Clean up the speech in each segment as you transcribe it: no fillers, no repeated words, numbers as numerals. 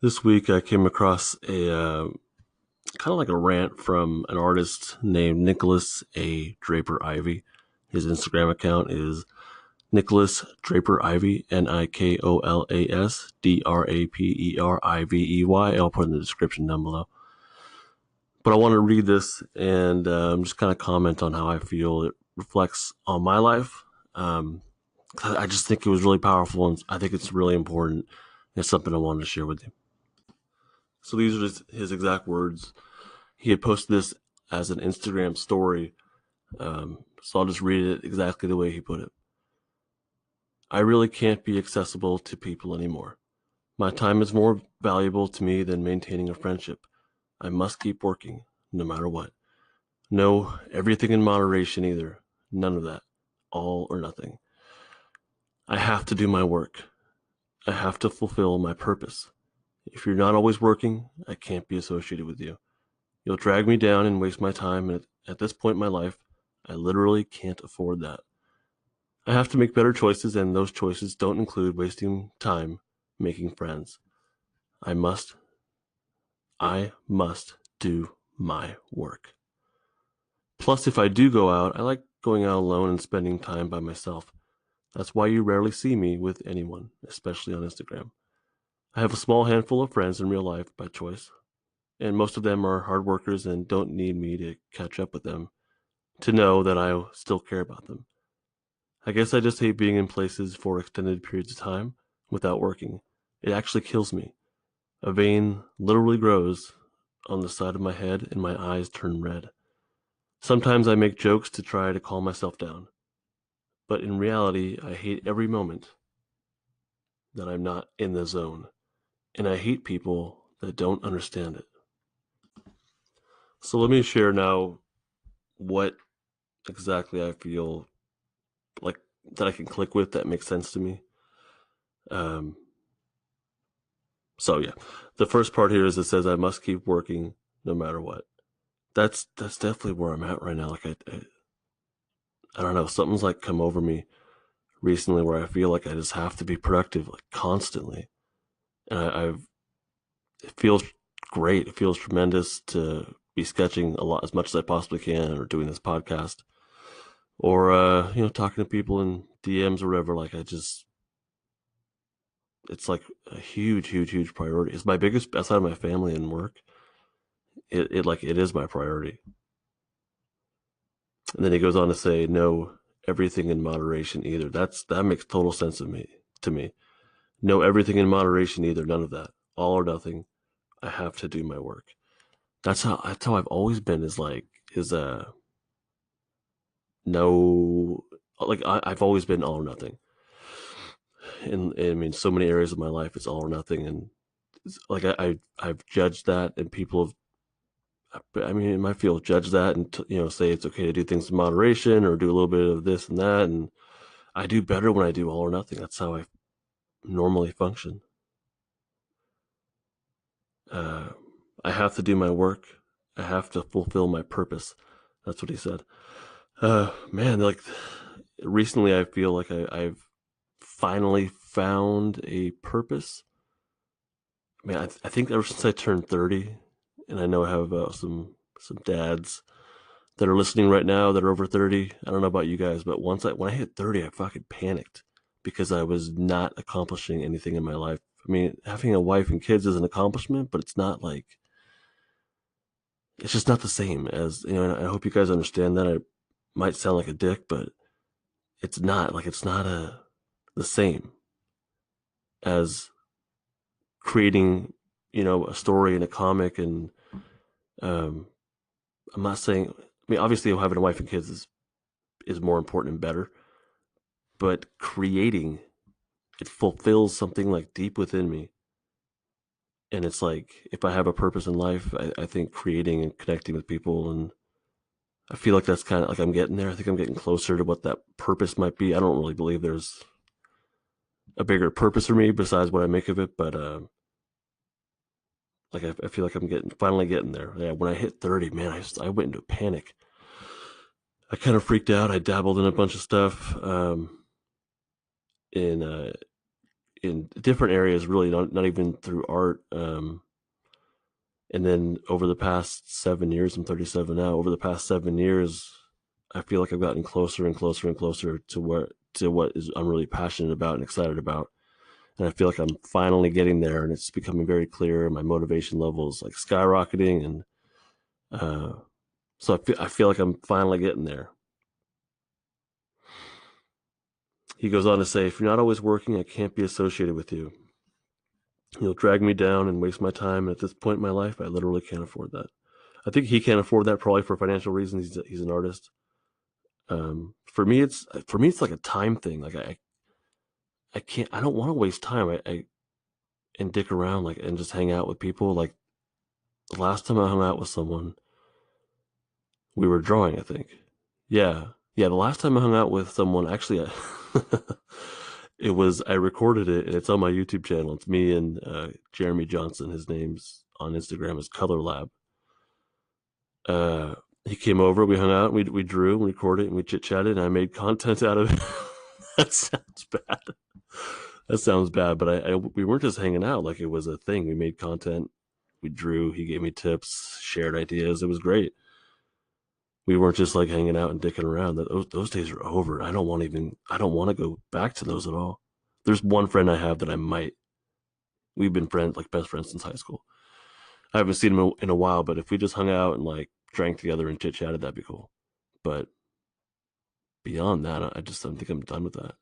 This week I came across a kind of like a rant from an artist named Nikolas Draper-Ivey. His Instagram account is Nikolas Draper-Ivey, Nikolas Draper-Ivey. I'll put in the description down below. But I want to read this and just kind of comment on how I feel it reflects on my life. I just think it was really powerful, and I think it's really important. It's something I wanted to share with you. So these are just his exact words. He had posted this as an Instagram story. So I'll just read it exactly the way he put it. I really can't be accessible to people anymore. My time is more valuable to me than maintaining a friendship. I must keep working, no matter what. No, everything in moderation either. None of that. All or nothing. I have to do my work. I have to fulfill my purpose. If you're not always working, I can't be associated with you. You'll drag me down and waste my time, and at this point in my life, I literally can't afford that. I have to make better choices, and those choices don't include wasting time making friends. I must do my work. Plus, if I do go out, I like going out alone and spending time by myself. That's why you rarely see me with anyone, especially on Instagram. I have a small handful of friends in real life by choice, and most of them are hard workers and don't need me to catch up with them to know that I still care about them. I guess I just hate being in places for extended periods of time without working. It actually kills me. A vein literally grows on the side of my head and my eyes turn red. Sometimes I make jokes to try to calm myself down, but in reality, I hate every moment that I'm not in the zone, and I hate people that don't understand it. So let me share now what exactly I feel like that I can click with that makes sense to me. Um, so yeah, the first part here is it says I must keep working no matter what. That's definitely where I'm at right now. Like I don't know, something's like come over me recently where I feel like I just have to be productive like constantly, and I've it feels great. It feels tremendous to be sketching a lot as much as I possibly can, or doing this podcast, or talking to people in DMs or whatever. Like it's like a huge priority. It's my biggest outside of my family and work. It is my priority. And then he goes on to say, no, everything in moderation either. That makes total sense to me. No, everything in moderation either. None of that. All or nothing. I have to do my work. That's how I've always been. Is no, like I've always been all or nothing. And I mean, so many areas of my life it's all or nothing, and like I've judged that, and people have. I mean, in my field, judge that and say it's okay to do things in moderation or do a little bit of this and that, and I do better when I do all or nothing. That's how I normally function. Uh, I have to do my work. I have to fulfill my purpose. That's what he said. Man, like recently, I feel like I've finally found a purpose. I mean, I think ever since I turned 30, and I know I have some dads that are listening right now that are over 30. I don't know about you guys, but when I hit 30, I fucking panicked because I was not accomplishing anything in my life. I mean, having a wife and kids is an accomplishment, but it's just not the same as, and I hope you guys understand that. I might sound like a dick, but it's not the same as creating, a story in a comic. And um, I'm not saying, I mean, obviously having a wife and kids is more important and better, but creating it fulfills something like deep within me. And it's like if I have a purpose in life, I think creating and connecting with people, and I feel like that's kind of like I'm getting there. I think I'm getting closer to what that purpose might be. I don't really believe there's a bigger purpose for me besides what I make of it, but like I feel like I'm finally getting there. Yeah, when I hit 30, man, I went into a panic. I kind of freaked out. I dabbled in a bunch of stuff, in in different areas, really, not even through art. And then over the past 7 years, I'm 37 now. Over the past 7 years, I feel like I've gotten closer and closer and closer to what is I'm really passionate about and excited about. And I feel like I'm finally getting there, and it's becoming very clear. My motivation levels like skyrocketing, and so I feel like I'm finally getting there. He goes on to say, "If you're not always working, I can't be associated with you. You'll drag me down and waste my time. And at this point in my life, I literally can't afford that." I think he can't afford that probably for financial reasons. He's an artist. For me, it's like a time thing. Like I can't. I don't want to waste time. I and dick around like and just hang out with people. Like the last time I hung out with someone, we were drawing. I think. Yeah, yeah. The last time I hung out with someone, actually, it was I recorded it and it's on my YouTube channel. It's me and Jeremy Johnson. His name's on Instagram is Color Lab. He came over, we hung out, we drew, and recorded, and we chit chatted, and I made content out of it. That sounds bad. That sounds bad, but we weren't just hanging out like it was a thing. We made content, we drew. He gave me tips, shared ideas. It was great. We weren't just like hanging out and dicking around. Those days are over. I don't want to go back to those at all. There's one friend I have that I might. We've been friends, like best friends since high school. I haven't seen him in a while, but if we just hung out and like drank together and chit chatted, that'd be cool. But beyond that, I just don't think I'm done with that.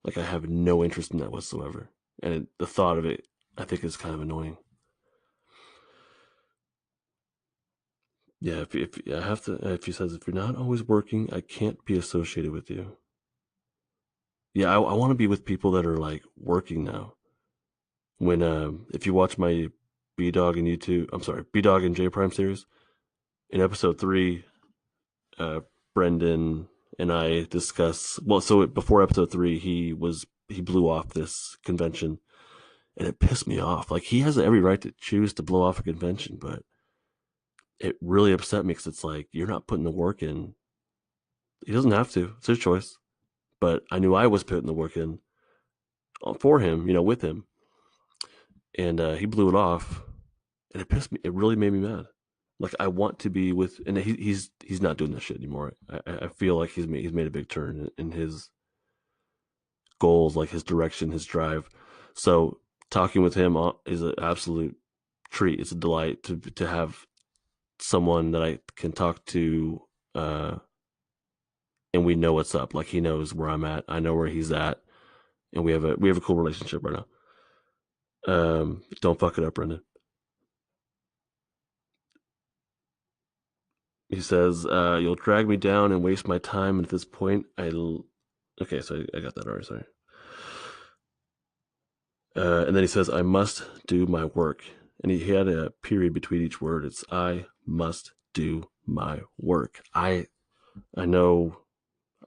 Like I have no interest in that whatsoever, and the thought of it, I think, is kind of annoying. Yeah, if I have to, if he says if you're not always working, I can't be associated with you. Yeah, I want to be with people that are like working now. When if you watch my B Dog and YouTube, I'm sorry, B Dog and J Prime series, in episode 3, uh, Brendan and I discuss. Well, so before episode 3, he blew off this convention, and it pissed me off. Like he has every right to choose to blow off a convention, but it really upset me because it's like you're not putting the work in. He doesn't have to; it's his choice. But I knew I was putting the work in for him, with him, and he blew it off, and it pissed me. It really made me mad. Like I want to be with, and he's not doing that shit anymore. I feel like he's made a big turn in his goals, like his direction, his drive. So talking with him is an absolute treat. It's a delight to have someone that I can talk to, and we know what's up. Like he knows where I'm at, I know where he's at, and we have a cool relationship right now. Don't fuck it up, Brendan. He says, "You'll drag me down and waste my time. And at this point, okay, so I got that already. Sorry." And then he says, "I must do my work." And he had a period between each word. It's "I must do my work." I know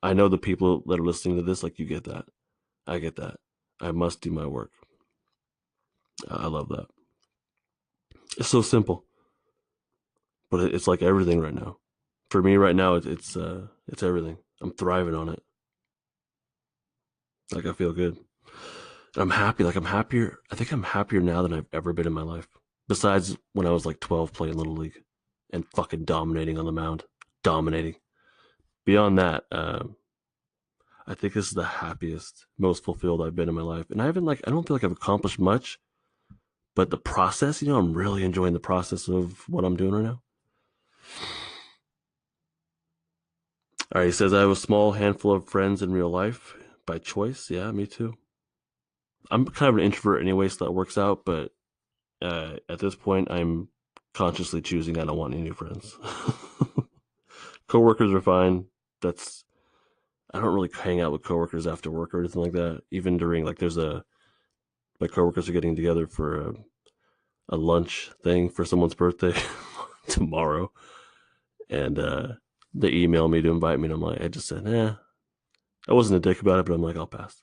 I know the people that are listening to this, like you get that. I get that. I must do my work. I love that. It's so simple, but it's like everything right now. For me right now, it's everything. I'm thriving on it. Like I feel good. And I'm happy. Like I'm happier. I think I'm happier now than I've ever been in my life. Besides when I was like 12 playing Little League and fucking dominating on the mound. Dominating. Beyond that, I think this is the happiest, most fulfilled I've been in my life. And I don't feel like I've accomplished much, but the process, I'm really enjoying the process of what I'm doing right now. All right, he says, "I have a small handful of friends in real life by choice." Yeah, me too. I'm kind of an introvert anyway, so that works out. But at this point, I'm consciously choosing I don't want any new friends. Coworkers are fine. That's I don't really hang out with coworkers after work or anything like that. Even during like my coworkers are getting together for a lunch thing for someone's birthday tomorrow, and they email me to invite me, and I just said, I wasn't a dick about it, but I'm like, I'll pass.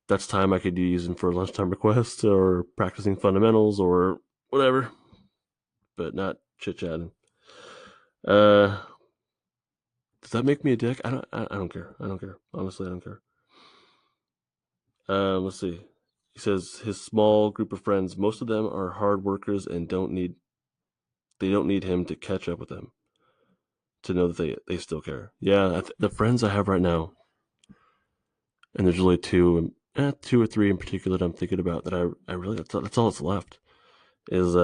That's time I could be using for lunchtime requests or practicing fundamentals or whatever, but not chit chatting. Does that make me a dick? I don't care. I don't care. Honestly, I don't care. Let's see. He says his small group of friends, most of them are hard workers and they don't need him to catch up with them to know that they still care. Yeah, the friends I have right now, and there's really two or three in particular that I'm thinking about that I really that's all that's left is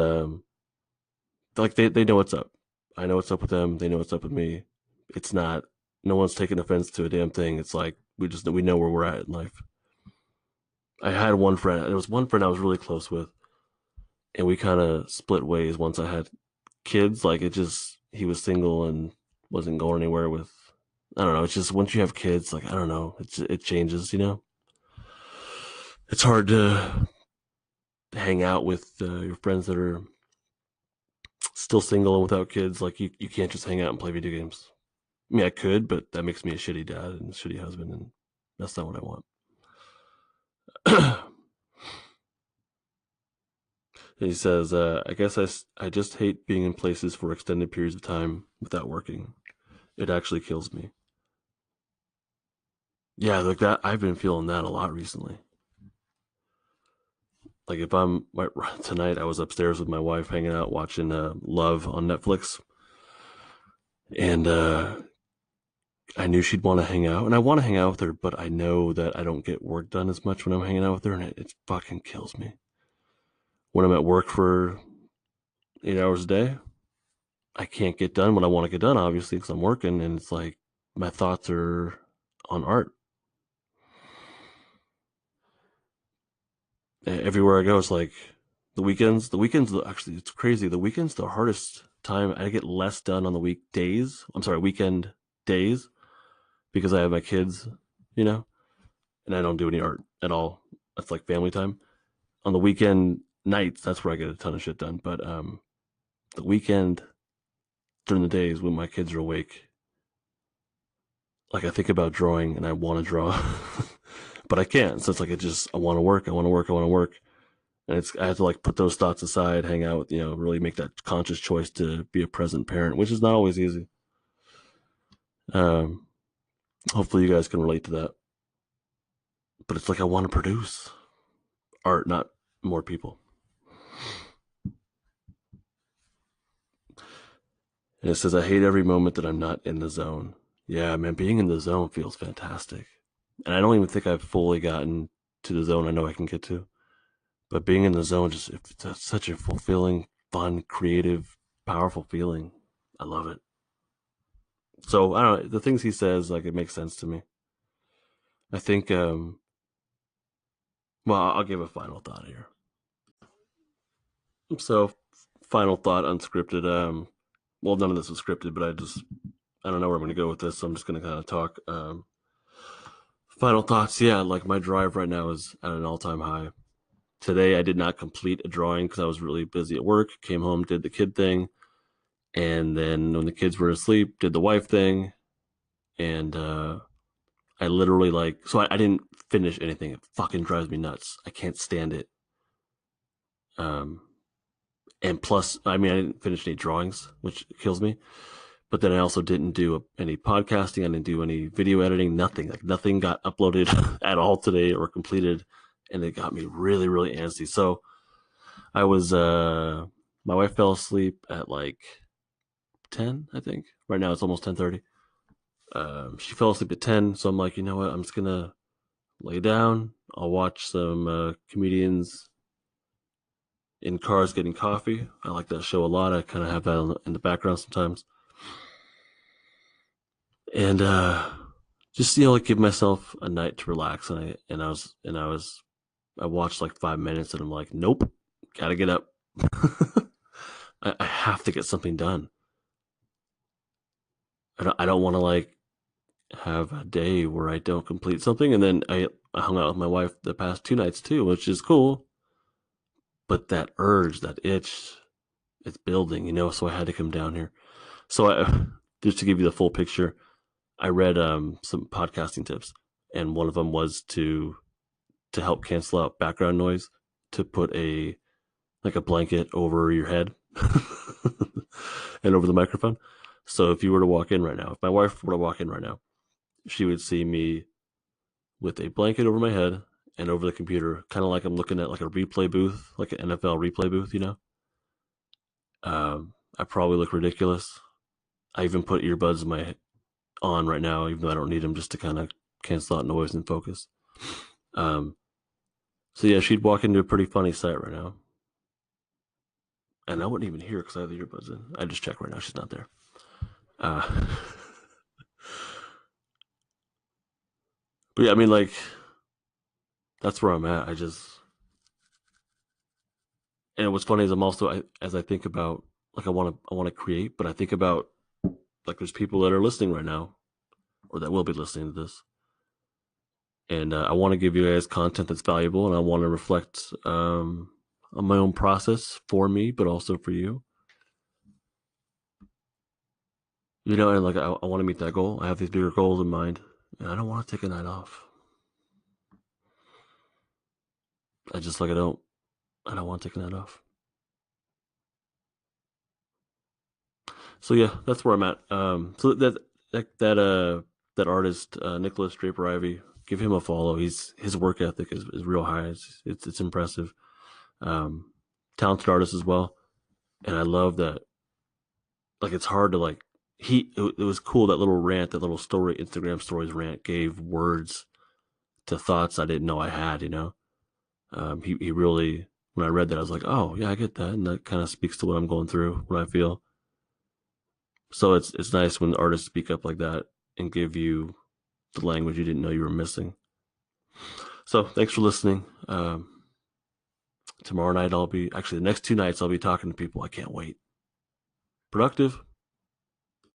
like they know what's up. I know what's up with them. They know what's up with me. It's not no one's taking offense to a damn thing. It's like we know where we're at in life. I had one friend. There was one friend I was really close with, and we kind of split ways once I had kids. Like it just he was single and wasn't going anywhere with. I don't know. It's just once you have kids, like I don't know, it changes. It's hard to hang out with your friends that are still single and without kids. Like you can't just hang out and play video games. I mean, I could, but that makes me a shitty dad and a shitty husband, and that's not what I want. He says, I guess I just hate being in places for extended periods of time without working. It actually kills me. Yeah, like that. I've been feeling that a lot recently. Like if tonight, I was upstairs with my wife hanging out watching Love on Netflix, and I knew she'd want to hang out, and I want to hang out with her, but I know that I don't get work done as much when I'm hanging out with her, and it fucking kills me. When I'm at work for 8 hours a day, I can't get done what I want to get done, obviously, because I'm working, and it's like my thoughts are on art. Everywhere I go, it's like the weekends, actually, it's crazy. The weekends, the hardest time. I get less done on the weekdays. I'm sorry, weekend days because I have my kids, you know, and I don't do any art at all. That's like family time. On the weekend nights, that's where I get a ton of shit done. But the weekend during the days when my kids are awake, like I think about drawing and I want to draw, but I can't. So it's like I want to work, I want to work, I want to work, and I have to like put those thoughts aside, hang out with really make that conscious choice to be a present parent, which is not always easy. Um, Hopefully you guys can relate to that. But it's like I want to produce art, not more people. And it says I hate every moment that I'm not in the zone. Yeah, man, being in the zone feels fantastic. And I don't even think I've fully gotten to the zone I know I can get to. But being in the zone it's such a fulfilling, fun, creative, powerful feeling. I love it. So I don't know, the things he says, like it makes sense to me. I think well, I'll give a final thought here. So final thought unscripted. Well, none of this was scripted, but I don't know where I'm gonna go with this, so I'm just gonna kind of talk. Final thoughts, yeah, like my drive right now is at an all-time high. Today I did not complete a drawing because I was really busy at work. Came home, did the kid thing, and then when the kids were asleep, did the wife thing, and I literally I didn't finish anything. It fucking drives me nuts. I can't stand it. Um, and plus, I mean, I didn't finish any drawings, which kills me. But then I also didn't do any podcasting. I didn't do any video editing. Nothing. Like nothing got uploaded at all today or completed, and it got me really, really antsy. So I was my wife fell asleep at like 10, I think. Right now it's almost 10:30. She fell asleep at 10, so I'm like, you know what? I'm just gonna lay down. I'll watch some comedians in cars getting coffee. I like that show a lot. I kind of have that in the background sometimes, and just like give myself a night to relax. I watched like 5 minutes, and I'm like, nope, gotta get up. I have to get something done. I don't want to like have a day where I don't complete something, and then I hung out with my wife the past 2 nights too, which is cool. But that urge, that itch, it's building, So I had to come down here. So just to give you the full picture, I read some podcasting tips, and one of them was to help cancel out background noise, to put a blanket over your head and over the microphone. So if you were to walk in right now, if my wife were to walk in right now, she would see me with a blanket over my head and over the computer, kind of like I'm looking at like a replay booth, like an NFL replay booth, I probably look ridiculous. I even put earbuds in my on right now, even though I don't need them, just to kind of cancel out noise and focus. Um, so yeah, she'd walk into a pretty funny sight right now, and I wouldn't even hear because I have the earbuds in. I just check right now; she's not there. Uh, but yeah, I mean, like that's where I'm at. And what's funny is I'm also as I think about like I want to create, but I think about like there's people that are listening right now or that will be listening to this, and I want to give you guys content that's valuable, and I want to reflect on my own process for me, but also for you. And like I want to meet that goal. I have these bigger goals in mind, and I don't want to take a night off. I don't want to take a night off. So yeah, that's where I'm at. So that artist, Nikolas Draper-Ivey, give him a follow. His work ethic is real high. It's impressive. Um, Talented artist as well, and I love that. Like it's hard to like it was cool, that little rant, that little story, Instagram stories rant gave words to thoughts I didn't know I had. He really, when I read that, I was like, oh yeah, I get that, and that kind of speaks to what I'm going through, what I feel. So it's nice when artists speak up like that and give you the language you didn't know you were missing. So thanks for listening. Tomorrow night the next 2 nights I'll be talking to people. I can't wait. Productive.